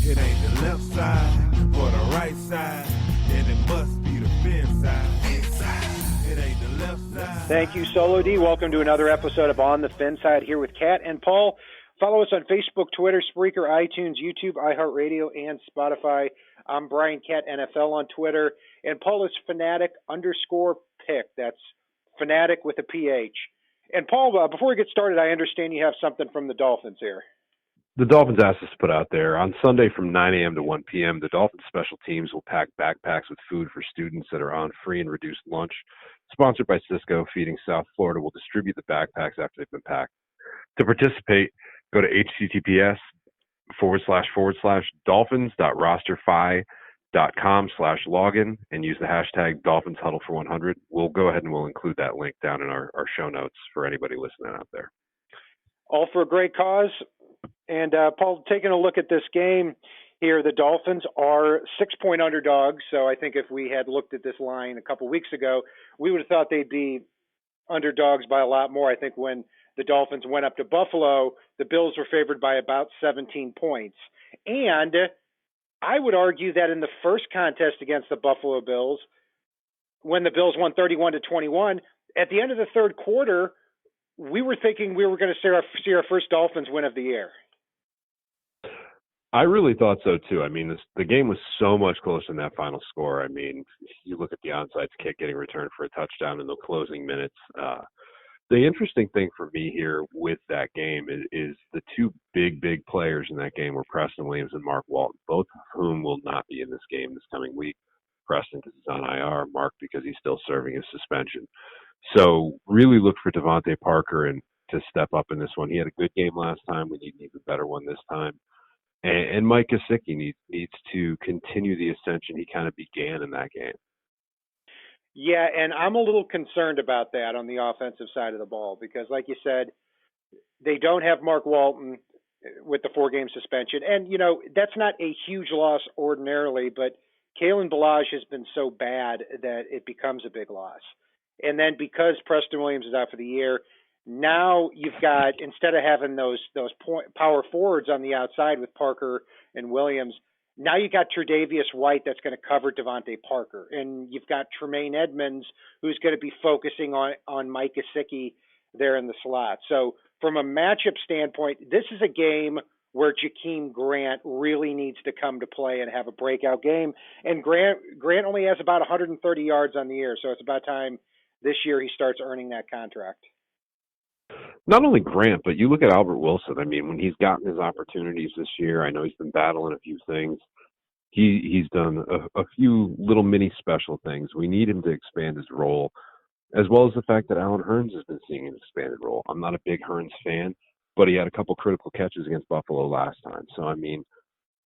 It ain't the left side or the right side, then it must be the FinSide. It ain't the left side. Thank you, Solo D. Welcome to another episode of On the FinSide here with Kat and Paul. Follow us on Facebook, Twitter, Spreaker, iTunes, YouTube, iHeartRadio, and Spotify. I'm Brian Cat NFL on Twitter, and Paul is Fanatic_pick. That's Fanatic with a PH. And Paul, before we get started, I understand you have something from the Dolphins here. The Dolphins asked us to put out there on Sunday from 9 a.m. to 1 p.m. The Dolphins special teams will pack backpacks with food for students that are on free and reduced lunch. Sponsored by Cisco, Feeding South Florida will distribute the backpacks after they've been packed. To participate, go to https://dolphins.rosterfi.com/login and use the hashtag DolphinsHuddle for 100. We'll go ahead and we'll include that link down in our show notes for anybody listening out there. All for a great cause. And Paul, taking a look at this game here, the Dolphins are 6-point underdogs. So I think if we had looked at this line a couple weeks ago, we would have thought they'd be underdogs by a lot more. I think when the Dolphins went up to Buffalo, the Bills were favored by about 17 points. And I would argue that in the first contest against the Buffalo Bills, when the Bills won 31-21, at the end of the third quarter, we were thinking we were going to see our first Dolphins win of the year. I really thought so, too. I mean, the game was so much closer than that final score. I mean, you look at the onside kick getting returned for a touchdown in the closing minutes. The interesting thing for me here with that game is the two big players in that game were Preston Williams and Mark Walton, both of whom will not be in this game this coming week. Preston because he's on IR, Mark because he's still serving his suspension. So really look for Devontae Parker and to step up in this one. He had a good game last time. We need an even better one this time. And Mike Gesicki needs to continue the ascension he kind of began in that game. Yeah, and I'm a little concerned about that on the offensive side of the ball because, like you said, they don't have Mark Walton with the 4-game suspension. And, you know, that's not a huge loss ordinarily, but Kalen Ballage has been so bad that it becomes a big loss. And then because Preston Williams is out for the year, now you've got, instead of having those power forwards on the outside with Parker and Williams, now you got Tre'Davious White that's going to cover Devontae Parker. And you've got Tremaine Edmonds who's going to be focusing on Mike Gesicki there in the slot. So from a matchup standpoint, this is a game where Jakeem Grant really needs to come to play and have a breakout game. And Grant only has about 130 yards on the year, so it's about time this year he starts earning that contract. Not only Grant, but you look at Albert Wilson. I mean, when he's gotten his opportunities this year, I know he's been battling a few things. He's done a few little mini special things. We need him to expand his role, as well as the fact that Alan Hearns has been seeing an expanded role. I'm not a big Hearns fan, but he had a couple critical catches against Buffalo last time. So, I mean,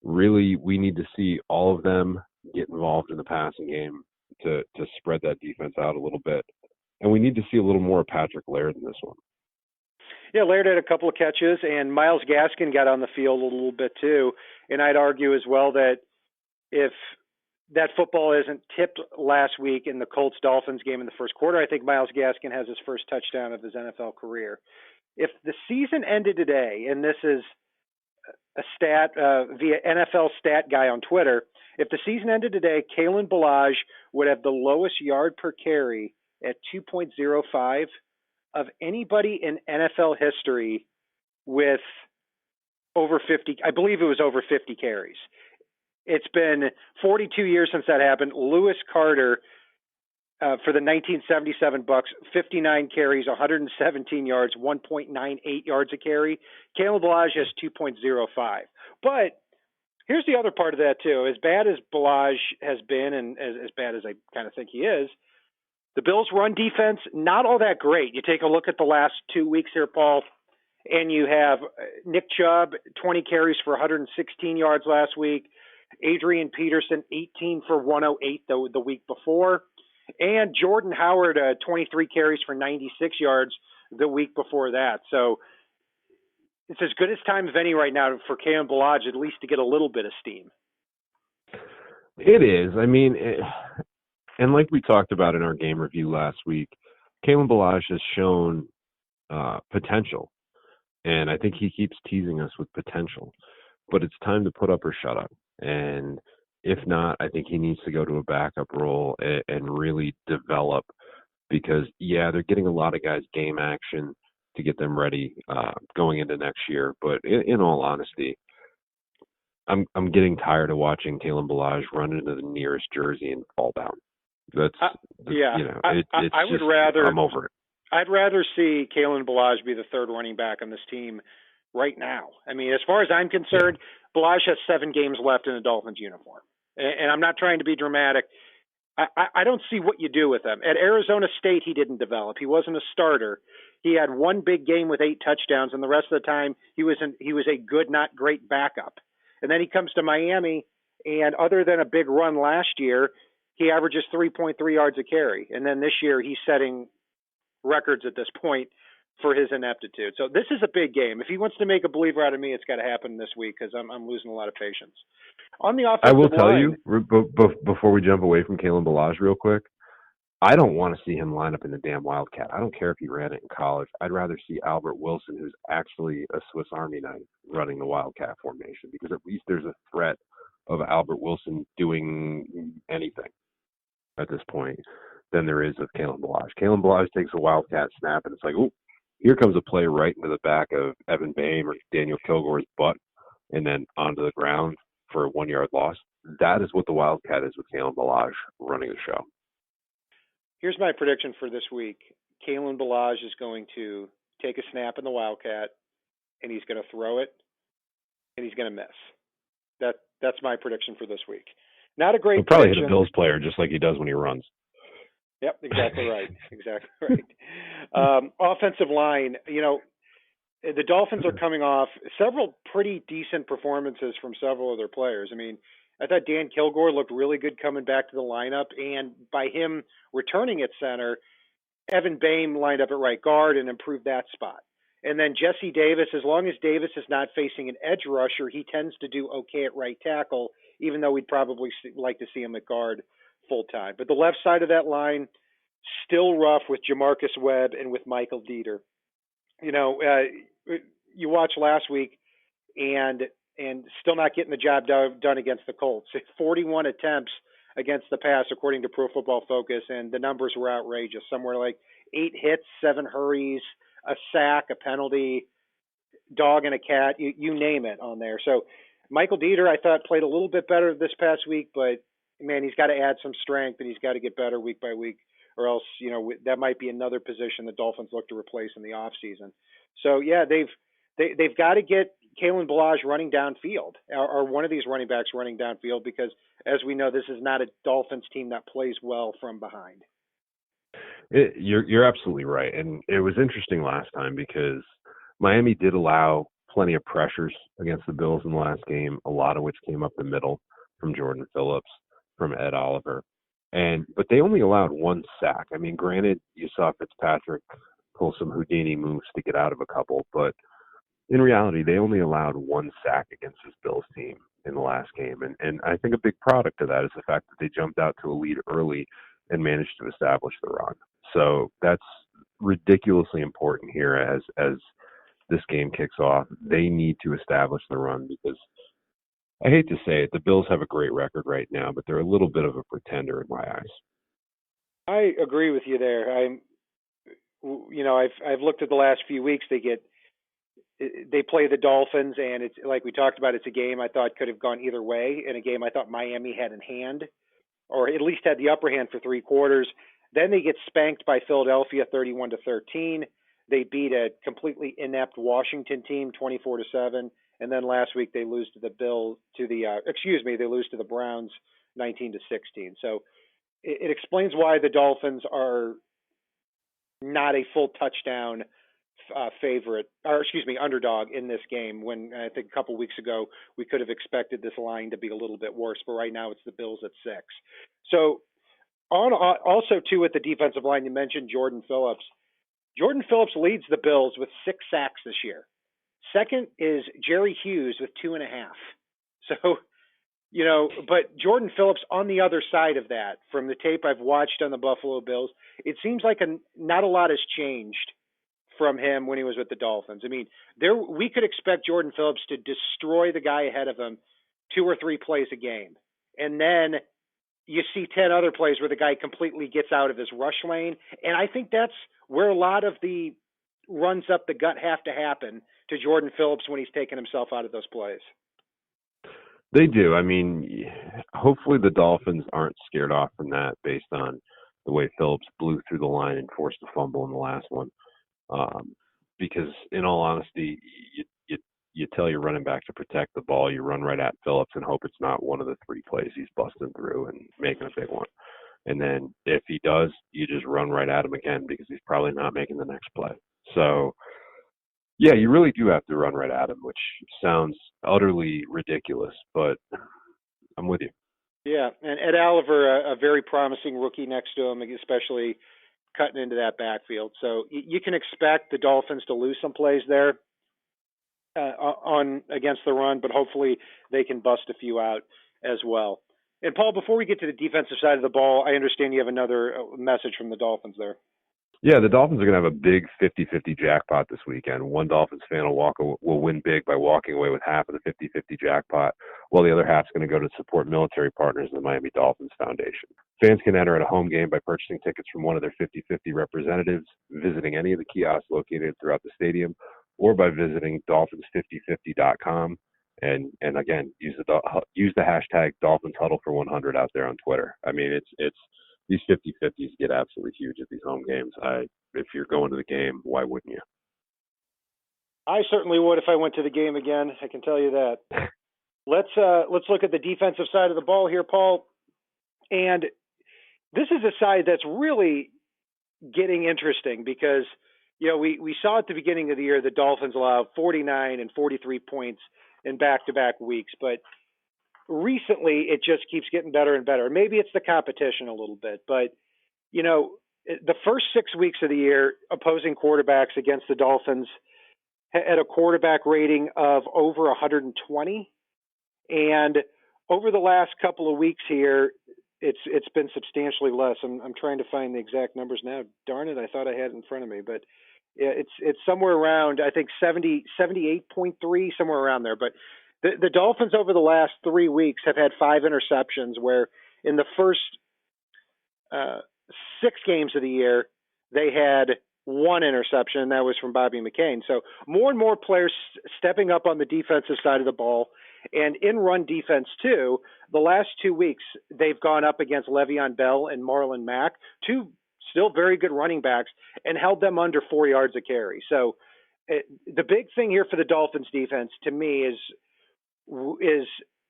really, we need to see all of them get involved in the passing game to spread that defense out a little bit. And we need to see a little more of Patrick Laird in this one. Yeah, Laird had a couple of catches, and Myles Gaskin got on the field a little bit too. And I'd argue as well that if that football isn't tipped last week in the Colts-Dolphins game in the first quarter, I think Myles Gaskin has his first touchdown of his NFL career. If the season ended today, and this is a stat via NFL Stat Guy on Twitter, if the season ended today, Kalen Ballage would have the lowest yard per carry at 2.05 of anybody in NFL history with over 50, I believe it was over 50 carries. It's been 42 years since that happened. Lewis Carter for the 1977 Bucks, 59 carries, 117 yards, 1.98 yards a carry. Kalen Ballage has 2.05. But here's the other part of that too. As bad as Ballage has been, and as bad as I kind of think he is, the Bills' run defense, not all that great. You take a look at the last 2 weeks here, Paul, and you have Nick Chubb, 20 carries for 116 yards last week. Adrian Peterson, 18 for 108 the week before. And Jordan Howard, 23 carries for 96 yards the week before that. So it's as good as time of any right now for Kalen Ballage, at least to get a little bit of steam. It is. I mean, and like we talked about in our game review last week, Kalen Ballage has shown potential. And I think he keeps teasing us with potential. but it's time to put up or shut up. And if not, I think he needs to go to a backup role and really develop because, yeah, they're getting a lot of guys game action to get them ready going into next year. But in all honesty, I'm getting tired of watching Kalen Balazs run into the nearest jersey and fall down. Yeah. It's I would rather. I'm over it. I'd rather see Kalen Balazs be the third running back on this team right now. I mean, as far as I'm concerned, Balazs has 7 games left in a Dolphins uniform, and I'm not trying to be dramatic. I don't see what you do with him. At Arizona State, he didn't develop. He wasn't a starter. He had one big game with 8 touchdowns, and the rest of the time he was a good, not great backup. And then he comes to Miami, and other than a big run last year, he averages 3.3 yards a carry. And then this year he's setting records at this point for his ineptitude. So this is a big game. If he wants to make a believer out of me, it's got to happen this week because I'm losing a lot of patience. On the offensive I will tell line, you before we jump away from Kalen Balazs real quick, I don't want to see him line up in the damn Wildcat. I don't care if he ran it in college. I'd rather see Albert Wilson, who's actually a Swiss Army knife, running the Wildcat formation because at least there's a threat of Albert Wilson doing anything at this point than there is of Kalen Balazs. Kalen Balazs takes a Wildcat snap, and it's like, oh, here comes a play right into the back of Evan Boehm or Daniel Kilgore's butt and then onto the ground for a 1-yard loss. That is what the Wildcat is with Kalen Balazs running the show. here's my prediction for this week. Kalen Balazs is going to take a snap in the Wildcat, and he's going to throw it, and he's going to miss. That's my prediction for this week. Not a great He'll probably prediction. hit a Bills player just like he does when he runs. Yep, exactly right. Exactly right. Offensive line, the Dolphins are coming off several pretty decent performances from several of their players. I mean, I thought Dan Kilgore looked really good coming back to the lineup, and by him returning at center, Evan Boehm lined up at right guard and improved that spot. And then Jesse Davis, as long as Davis is not facing an edge rusher, he tends to do okay at right tackle, even though we'd probably like to see him at guard full time. But the left side of that line, still rough with Jamarcus Webb and with Michael Dieter. You watched last week and still not getting the job done against the Colts. 41 attempts against the pass, according to Pro Football Focus, and the numbers were outrageous. Somewhere like 8 hits, 7 hurries, a sack, a penalty, dog and a cat, you name it on there. So Michael Dieter, I thought, played a little bit better this past week, but, man, he's got to add some strength, and he's got to get better week by week, or else, that might be another position the Dolphins look to replace in the offseason. So, yeah, they've got to get Kalen Balazs running downfield, or one of these running backs running downfield, because, as we know, this is not a Dolphins team that plays well from behind. You're absolutely right. And it was interesting last time because Miami did allow plenty of pressures against the Bills in the last game, a lot of which came up the middle from Jordan Phillips, from Ed Oliver. But they only allowed 1 sack. I mean, granted, you saw Fitzpatrick pull some Houdini moves to get out of a couple, but in reality, they only allowed 1 sack against this Bills team in the last game. And I think a big product of that is the fact that they jumped out to a lead early and managed to establish the run. So that's ridiculously important here as this game kicks off. They need to establish the run because I hate to say it, the Bills have a great record right now, but they're a little bit of a pretender in my eyes. I agree with you there. I've looked at the last few weeks. They play the Dolphins, and it's like we talked about. It's a game I thought could have gone either way, and a game I thought Miami had in hand, or at least had the upper hand for 3 quarters. Then they get spanked by Philadelphia, 31-13. They beat a completely inept Washington team, 24-7. And then last week they lose to the they lose to the Browns, 19-16. So it explains why the Dolphins are not a full touchdown underdog in this game, when I think a couple weeks ago we could have expected this line to be a little bit worse, but right now it's the Bills at 6. So also too, at the defensive line, you mentioned Jordan Phillips. Jordan Phillips leads the Bills with 6 sacks this year. Second is Jerry Hughes with 2.5. So, but Jordan Phillips on the other side of that, from the tape I've watched on the Buffalo Bills, it seems like not a lot has changed from him when he was with the Dolphins. I mean, we could expect Jordan Phillips to destroy the guy ahead of him 2 or 3 plays a game. And then you see 10 other plays where the guy completely gets out of his rush lane. And I think that's where a lot of the runs up the gut have to happen to Jordan Phillips when he's taking himself out of those plays. They do. I mean, hopefully the Dolphins aren't scared off from that based on the way Phillips blew through the line and forced a fumble in the last one. Because in all honesty, you tell your running back to protect the ball, you run right at Phillips and hope it's not one of the 3 plays he's busting through and making a big one. And then if he does, you just run right at him again because he's probably not making the next play. So, yeah, you really do have to run right at him, which sounds utterly ridiculous, but I'm with you. Yeah, and Ed Oliver, a very promising rookie next to him, especially cutting into that backfield. So you can expect the Dolphins to lose some plays there on against the run, but hopefully they can bust a few out as well. And Paul, before we get to the defensive side of the ball, I understand you have another message from the Dolphins there. Yeah, the Dolphins are going to have a big 50-50 jackpot this weekend. One Dolphins fan will win big by walking away with half of the 50-50 jackpot, while the other half is going to go to support military partners in the Miami Dolphins Foundation. Fans can enter at a home game by purchasing tickets from one of their 50-50 representatives, visiting any of the kiosks located throughout the stadium, or by visiting dolphins5050.com. And again, use the hashtag Dolphins Huddle for 100 out there on Twitter. I mean, it's these 50-50s get absolutely huge at these home games. If you're going to the game, why wouldn't you? I certainly would if I went to the game again. I can tell you that. Let's look at the defensive side of the ball here, Paul. And this is a side that's really getting interesting because, you know, we saw at the beginning of the year the Dolphins allowed 49 and 43 points in back-to-back weeks, but recently it just keeps getting better and better. Maybe it's the competition a little bit, but, you know, the first 6 weeks of the year, opposing quarterbacks against the Dolphins had a quarterback rating of over 120. And over the last couple of weeks here, it's been substantially less. I'm trying to find the exact numbers now. Darn it, I thought I had it in front of me, but it's somewhere around, I think 78.3, somewhere around there. But the Dolphins over the last 3 weeks have had 5 interceptions, where in the first 6 games of the year they had 1 interception, and that was from Bobby McCain. So more and more players stepping up on the defensive side of the ball. And in run defense, too, the last 2 weeks, they've gone up against Le'Veon Bell and Marlon Mack, 2 still very good running backs, and held them under 4 yards a carry. So the big thing here for the Dolphins defense, to me, is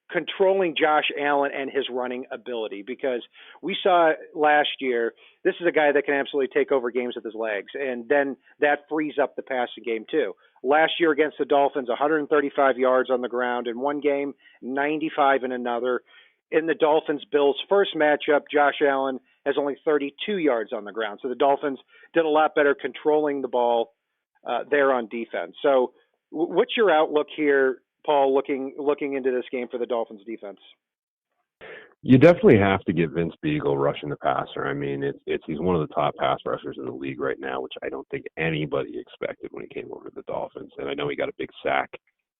controlling Josh Allen and his running ability, because we saw last year, this is a guy that can absolutely take over games with his legs, and then that frees up the passing game too. Last year against the Dolphins, 135 yards on the ground in one game, 95 in another. In the Dolphins-Bills first matchup, Josh Allen has only 32 yards on the ground. So the Dolphins did a lot better controlling the ball there on defense. So what's your outlook here, Paul, looking into this game for the Dolphins defense? You definitely have to get Vince Beagle rushing the passer. I mean, he's one of the top pass rushers in the league right now, which I don't think anybody expected when he came over to the Dolphins. And I know he got a big sack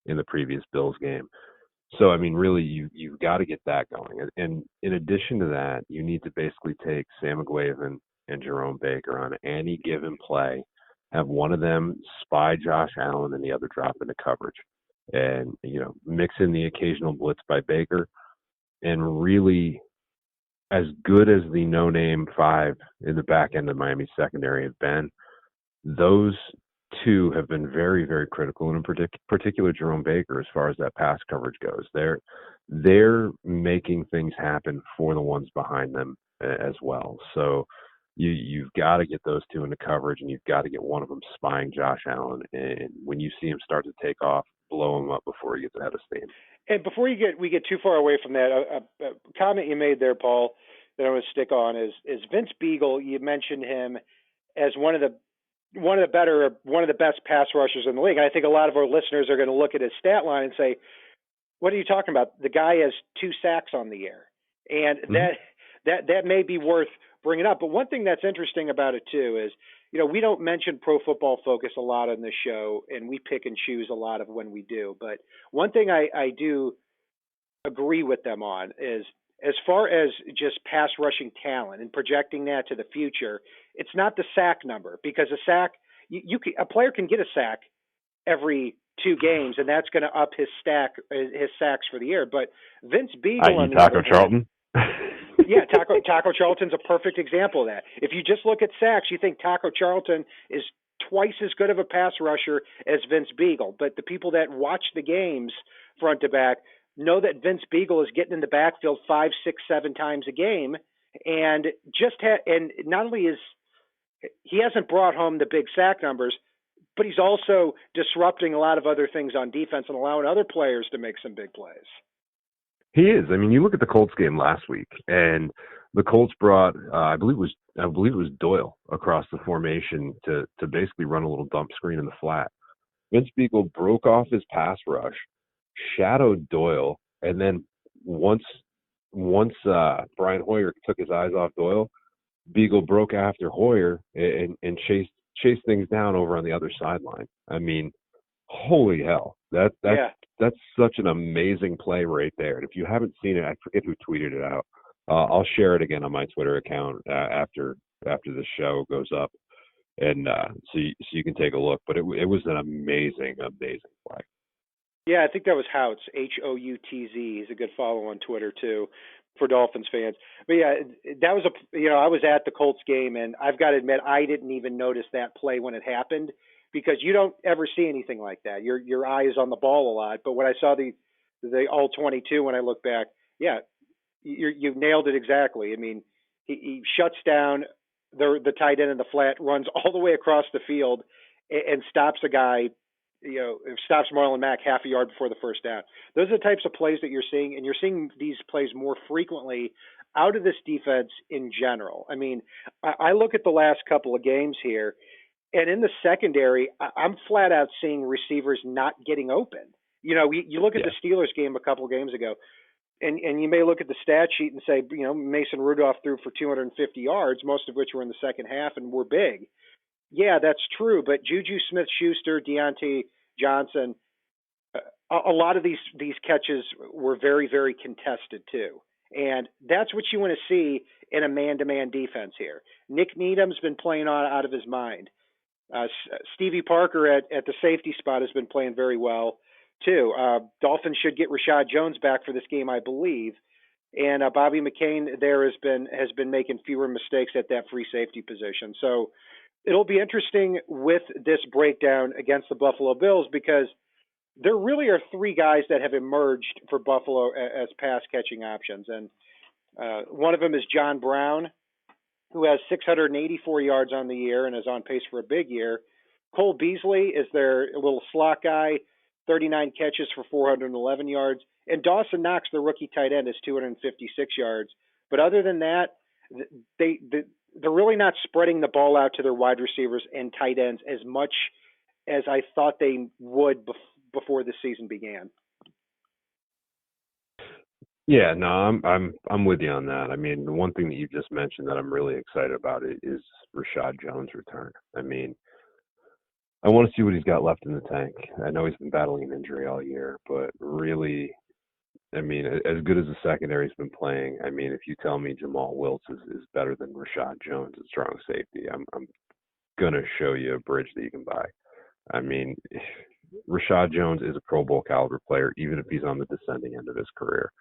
in the previous Bills game. So, I mean, really, you've got to get that going. And in addition to that, you need to basically take Sam McGuavin and Jerome Baker on any given play, have one of them spy Josh Allen and the other drop into coverage. And, you know, mix in the occasional blitz by Baker. And really, as good as the no-name 5 in the back end of Miami's secondary have been, those 2 have been very, very critical, and in particular Jerome Baker, as far as that pass coverage goes. They're making things happen for the ones behind them as well. So you've got to get those 2 into coverage, and you've got to get one of them spying Josh Allen. And when you see him start to take off, blow him up before he gets ahead of steam. And before we get too far away from that, a comment you made there, Paul, that I want to stick on is Vince Beagle. You mentioned him as one of the best pass rushers in the league. And I think a lot of our listeners are going to look at his stat line and say, "What are you talking about? The guy has 2 sacks on the year," and that may be worth bringing up. But one thing that's interesting about it too is, we don't mention Pro Football Focus a lot on this show, and we pick and choose a lot of when we do. But one thing I do agree with them on is as far as just pass rushing talent and projecting that to the future, it's not the sack number because a sack a player can get a sack every 2 games, and that's going to up his sacks for the year. But Vince Beagle on the Taco other hand, Charlton. yeah, Taco Charlton's a perfect example of that. If you just look at sacks, you think Taco Charlton is twice as good of a pass rusher as Vince Beagle. But the people that watch the games front to back know that Vince Beagle is getting in the backfield 5, 6, 7 times a game, and and not only is he hasn't brought home the big sack numbers, but he's also disrupting a lot of other things on defense and allowing other players to make some big plays. He is. I mean, you look at the Colts game last week, and the Colts brought, I believe it was Doyle across the formation to basically run a little dump screen in the flat. Vince Beagle broke off his pass rush, shadowed Doyle, and then once Brian Hoyer took his eyes off Doyle, Beagle broke after Hoyer and chased things down over on the other sideline. I mean, holy hell, that's such an amazing play right there. And if you haven't seen it, I forget who tweeted it out. I'll share it again on my Twitter account after the show goes up, and so you can take a look. But it was an amazing play. Yeah, I think that was Houtz, Houtz. He's a good follow on Twitter too, for Dolphins fans. But yeah, that was I was at the Colts game, and I've got to admit I didn't even notice that play when it happened because you don't ever see anything like that. Your eye is on the ball a lot. But when I saw the all 22, when I look back, yeah, you've nailed it exactly. I mean, he shuts down the tight end in the flat, runs all the way across the field, and stops a guy. It stops Marlon Mack half a yard before the first down. Those are the types of plays that you're seeing, and you're seeing these plays more frequently out of this defense in general. I mean, I look at the last couple of games here, and in the secondary, I'm flat out seeing receivers not getting open. You look at the Steelers game a couple of games ago, and you may look at the stat sheet and say, Mason Rudolph threw for 250 yards, most of which were in the second half and were big. Yeah, that's true. But Juju Smith-Schuster, Deontay Johnson, a lot of these catches were very, very contested too. And that's what you want to see in a man-to-man defense here. Nick Needham's been playing out of his mind. Stevie Parker at the safety spot has been playing very well too. Dolphins should get Rashad Jones back for this game, I believe. And Bobby McCain there has been making fewer mistakes at that free safety position. So it'll be interesting with this breakdown against the Buffalo Bills because there really are 3 guys that have emerged for Buffalo as pass catching options. And one of them is John Brown, who has 684 yards on the year and is on pace for a big year. Cole Beasley is their little slot guy, 39 catches for 411 yards. And Dawson Knox, the rookie tight end, is 256 yards. But other than that, they're really not spreading the ball out to their wide receivers and tight ends as much as I thought they would before the season began. Yeah, no, I'm with you on that. I mean, the one thing that you just mentioned that I'm really excited about is Rashad Jones' return. I mean, I want to see what he's got left in the tank. I know he's been battling an injury all year, but really, I mean, as good as the secondary's been playing, I mean, if you tell me Jamal Wiltz is better than Rashad Jones at strong safety, I'm gonna show you a bridge that you can buy. I mean, Rashad Jones is a Pro Bowl caliber player, even if he's on the descending end of his career.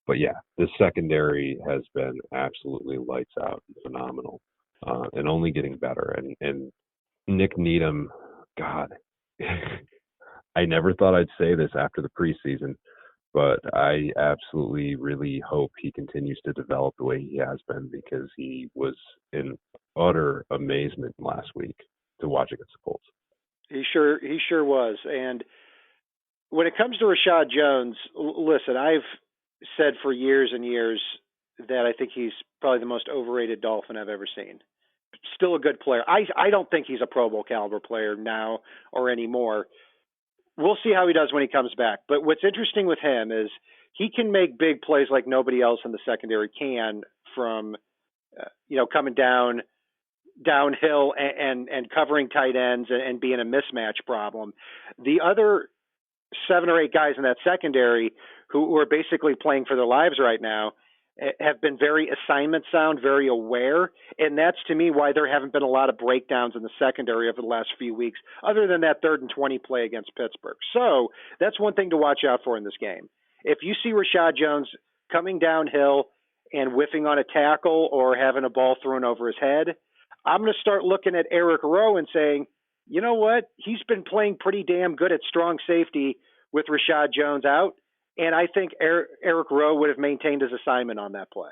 But yeah, the secondary has been absolutely lights out and phenomenal, and only getting better. And Nick Needham, God, I never thought I'd say this after the preseason, but I absolutely really hope he continues to develop the way he has been because he was in utter amazement last week to watch against the Colts. He sure was. And when it comes to Rashad Jones, listen, I've said for years and years that I think he's probably the most overrated Dolphin I've ever seen. Still a good player. I don't think he's a Pro Bowl caliber player now or anymore. We'll see how he does when he comes back. But what's interesting with him is he can make big plays like nobody else in the secondary can from, coming down downhill and covering tight ends and being a mismatch problem. The other 7 or 8 guys in that secondary who are basically playing for their lives right now have been very assignment sound, very aware, and that's to me why there haven't been a lot of breakdowns in the secondary over the last few weeks, other than that 3rd and 20 play against Pittsburgh. So that's one thing to watch out for in this game. If you see Rashad Jones coming downhill and whiffing on a tackle or having a ball thrown over his head, I'm going to start looking at Eric Rowe and saying, you know what? He's been playing pretty damn good at strong safety with Rashad Jones out. And I think Eric Rowe would have maintained his assignment on that play.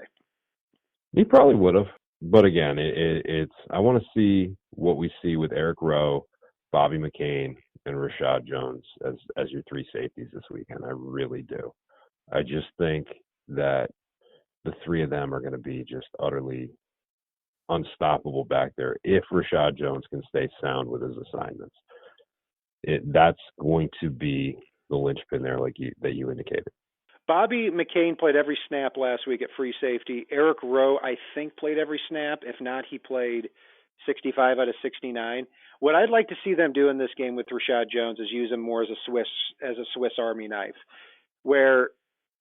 He probably would have. But again, it's I want to see what we see with Eric Rowe, Bobby McCain, and Rashad Jones as your 3 safeties this weekend. I really do. I just think that the 3 of them are going to be just utterly unstoppable back there if Rashad Jones can stay sound with his assignments. That's going to be the linchpin there, that you indicated. Bobby McCain played every snap last week at free safety. Eric Rowe, I think, played every snap. If not, he played 65 out of 69. What I'd like to see them do in this game with Rashad Jones is use him more as a Swiss Army knife, where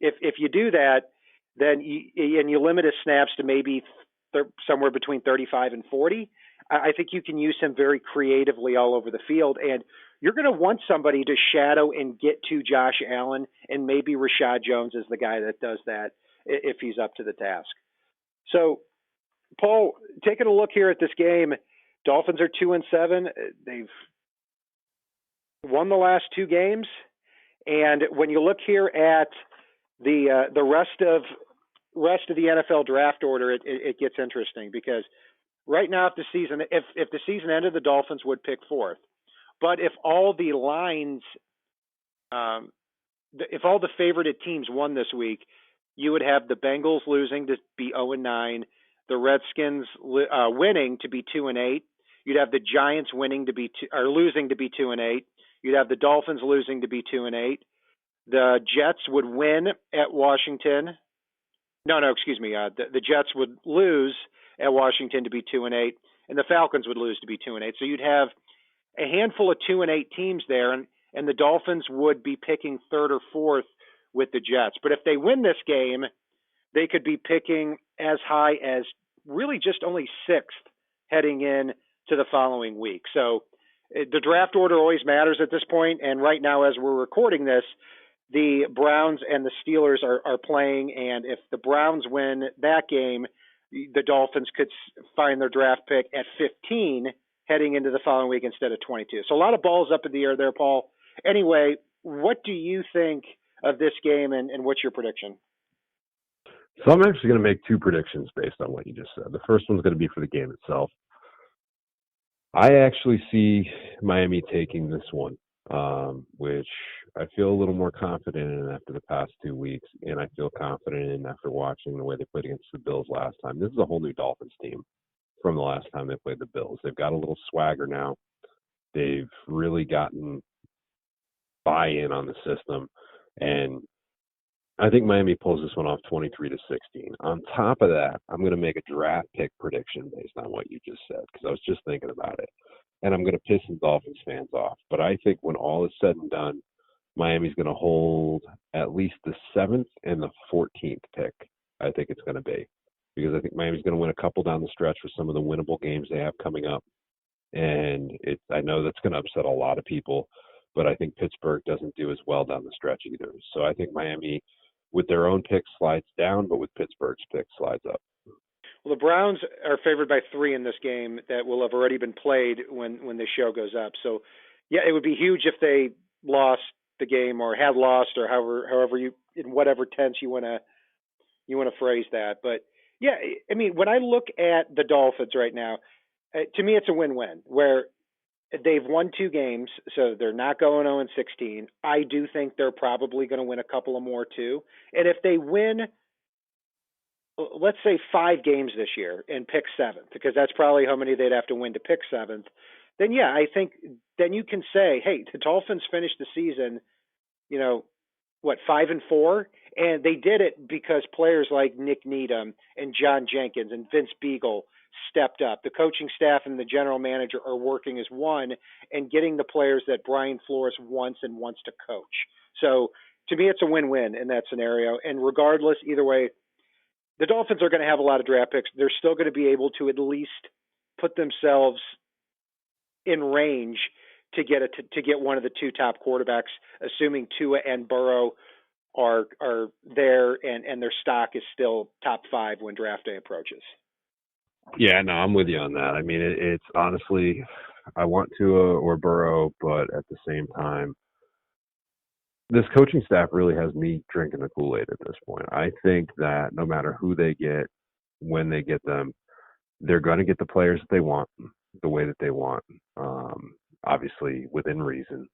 if you do that, then you limit his snaps to maybe somewhere between 35 and 40. I think you can use him very creatively all over the field, and you're going to want somebody to shadow and get to Josh Allen, and maybe Rashad Jones is the guy that does that if he's up to the task. So, Paul, taking a look here at this game, Dolphins are 2-7. They've won the last 2 games, and when you look here at the rest of the NFL draft order, it gets interesting because right now, if the season ended, the Dolphins would pick 4th. But if all the lines, if all the favorited teams won this week, you would have the Bengals losing to be 0-9, the Redskins winning to be 2-8. You'd have the Giants winning to be losing to be 2-8. You'd have the Dolphins losing to be 2-8. The Jets would win at Washington. The Jets would lose at Washington to be 2-8, and the Falcons would lose to be 2-8. So you'd have a handful of 2-8 teams there, and the Dolphins would be picking 3rd or 4th with the Jets. But if they win this game, they could be picking as high as really just only 6th heading in to the following week. So the draft order always matters at this point, and right now as we're recording this, the Browns and the Steelers are playing, and if the Browns win that game, the Dolphins could find their draft pick at 15 heading into the following week instead of 22. So a lot of balls up in the air there, Paul. Anyway, what do you think of this game, and what's your prediction? So I'm actually going to make 2 predictions based on what you just said. The first one's going to be for the game itself. I actually see Miami taking this one, which I feel a little more confident in after the past 2 weeks, and I feel confident in after watching the way they played against the Bills last time. This is a whole new Dolphins team from the last time they played the Bills. They've got a little swagger now. They've really gotten buy-in on the system, and I think Miami pulls this one off 23-16. On top of that, I'm going to make a draft pick prediction based on what you just said, because I was just thinking about it, and I'm going to piss some Dolphins fans off. But I think when all is said and done, Miami's going to hold at least the 7th and the 14th pick. I think it's going to be, because I think Miami's going to win a couple down the stretch with some of the winnable games they have coming up. And I know that's going to upset a lot of people, but I think Pittsburgh doesn't do as well down the stretch either. So I think Miami, with their own pick, slides down, but with Pittsburgh's pick, slides up. Well, the Browns are favored by 3 in this game that will have already been played when the show goes up. So, yeah, it would be huge if they lost the game or had lost, or however you, in whatever tense you want to phrase that. But yeah, I mean, when I look at the Dolphins right now, to me it's a win-win where they've won 2 games, so they're not going 0-16. I do think they're probably going to win a couple of more too. And if they win, let's say 5 games this year and pick 7th, because that's probably how many they'd have to win to pick 7th, then yeah, I think then you can say, hey, the Dolphins finished the season, 5-4, And they did it because players like Nick Needham and John Jenkins and Vince Beagle stepped up. The coaching staff and the general manager are working as one and getting the players that Brian Flores wants and wants to coach. So to me, it's a win-win in that scenario. And regardless, either way, the Dolphins are going to have a lot of draft picks. They're still going to be able to at least put themselves in range to get one of the two top quarterbacks, assuming Tua and Burrow are there and their stock is still top 5 when draft day approaches. Yeah, no, I'm with you on that. I mean, it's honestly, I want Tua or Burrow, but at the same time, this coaching staff really has me drinking the Kool-Aid at this point. I think that no matter who they get, when they get them, they're going to get the players that they want, the way that they want, obviously within reason.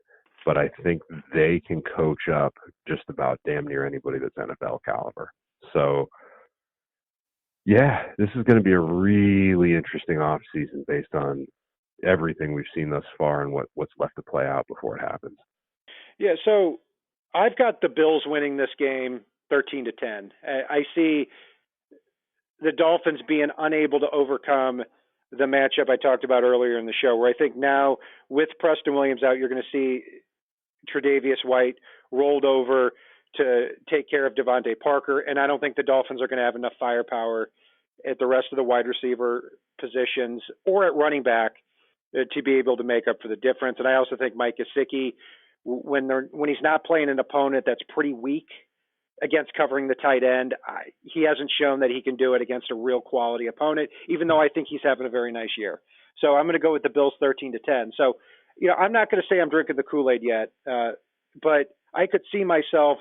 But I think they can coach up just about damn near anybody that's NFL caliber. So, yeah, this is going to be a really interesting offseason based on everything we've seen thus far and what's left to play out before it happens. Yeah, so I've got the Bills winning this game 13-10. I see the Dolphins being unable to overcome the matchup I talked about earlier in the show, where I think now with Preston Williams out, you're going to see Tre'Davious White rolled over to take care of Devontae Parker, and I don't think the Dolphins are going to have enough firepower at the rest of the wide receiver positions or at running back to be able to make up for the difference. And I also think Mike Gesicki, when he's not playing an opponent that's pretty weak against covering the tight end, he hasn't shown that he can do it against a real quality opponent, even though I think he's having a very nice year. So I'm going to go with the Bills 13-10. So, I'm not going to say I'm drinking the Kool-Aid yet, but I could see myself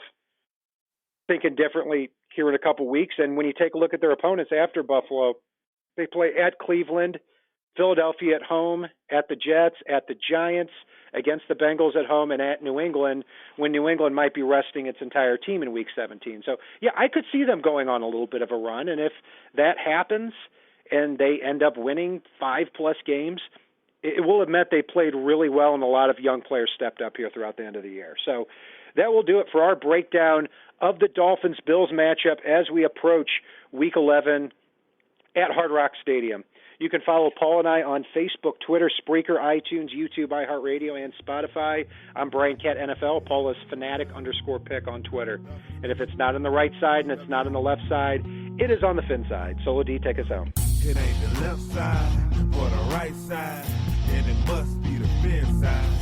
thinking differently here in a couple weeks. And when you take a look at their opponents after Buffalo, they play at Cleveland, Philadelphia at home, at the Jets, at the Giants, against the Bengals at home, and at New England, when New England might be resting its entire team in Week 17. So, yeah, I could see them going on a little bit of a run. And if that happens and they end up winning 5+ games, it will admit they played really well, and a lot of young players stepped up here throughout the end of the year. So that will do it for our breakdown of the Dolphins-Bills matchup as we approach Week 11 at Hard Rock Stadium. You can follow Paul and I on Facebook, Twitter, Spreaker, iTunes, YouTube, iHeartRadio, and Spotify. I'm Brian Cat NFL. Paul is Fanatic_Pick on Twitter. And if it's not on the right side and it's not on the left side, it is on the FinSide. Solo D, take us home. It ain't the left side or the right side, and it must be the FinSide.